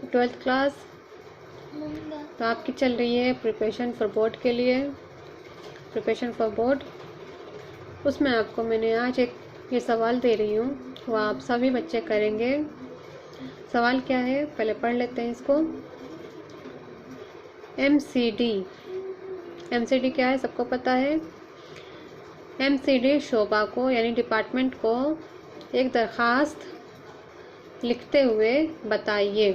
12th class. तो आपकी चल रही है प्रिपरेशन फॉर बोर्ड के लिए, प्रिपरेशन फॉर बोर्ड। उसमें आपको मैंने आज एक ये सवाल दे रही हूँ, वो आप सभी बच्चे करेंगे। सवाल क्या है पहले पढ़ लेते हैं इसको। एमसीडी क्या है सबको पता है। एमसीडी शोभा को यानी डिपार्टमेंट को एक दरखास्त लिखते हुए बताइए।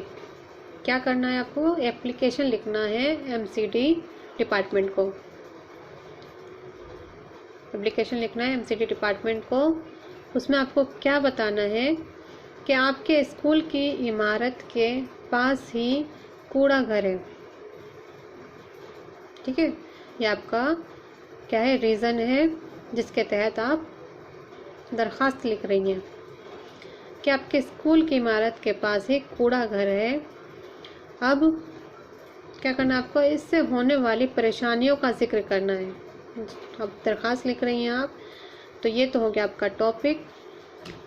क्या करना है आपको, एप्लीकेशन लिखना है एमसीडी डिपार्टमेंट को, एप्लीकेशन लिखना है एमसीडी डिपार्टमेंट को। उसमें आपको क्या बताना है कि आपके स्कूल की इमारत के पास ही कूड़ा घर है। ठीक है, ये आपका क्या है, रीज़न है जिसके तहत आप दरखास्त लिख रही हैं कि आपके स्कूल की इमारत के पास ही कूड़ा घर है। अब क्या करना है आपको, इससे होने वाली परेशानियों का जिक्र करना है। अब दरखास्त लिख रही हैं आप, तो ये तो हो गया आपका टॉपिक।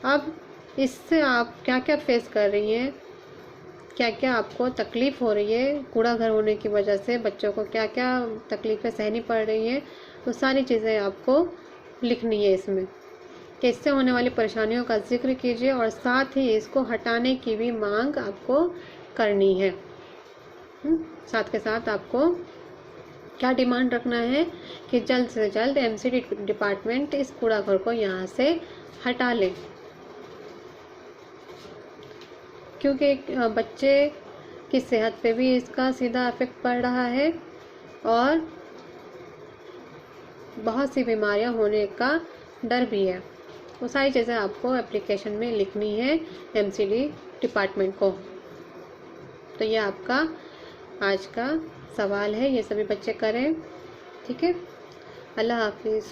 अब इससे आप क्या क्या फेस कर रही हैं, क्या क्या आपको तकलीफ़ हो रही है, कूड़ा घर होने की वजह से बच्चों को क्या क्या तकलीफ़ें सहनी पड़ रही हैं, तो सारी चीज़ें आपको लिखनी है इसमें कि इससे होने वाली परेशानियों का जिक्र कीजिए और साथ ही इसको हटाने की भी मांग आपको करनी है। साथ के साथ आपको क्या डिमांड रखना है कि जल्द से जल्द एमसीडी डिपार्टमेंट इस कूड़ा घर को यहाँ से हटा ले, क्योंकि बच्चे की सेहत पे भी इसका सीधा इफेक्ट पड़ रहा है और बहुत सी बीमारियां होने का डर भी है। वो सारी चीज़ें आपको एप्लीकेशन में लिखनी है एमसीडी डिपार्टमेंट को। तो ये आपका आज का सवाल है, ये सभी बच्चे करें। ठीक है, अल्लाह हाफिज़।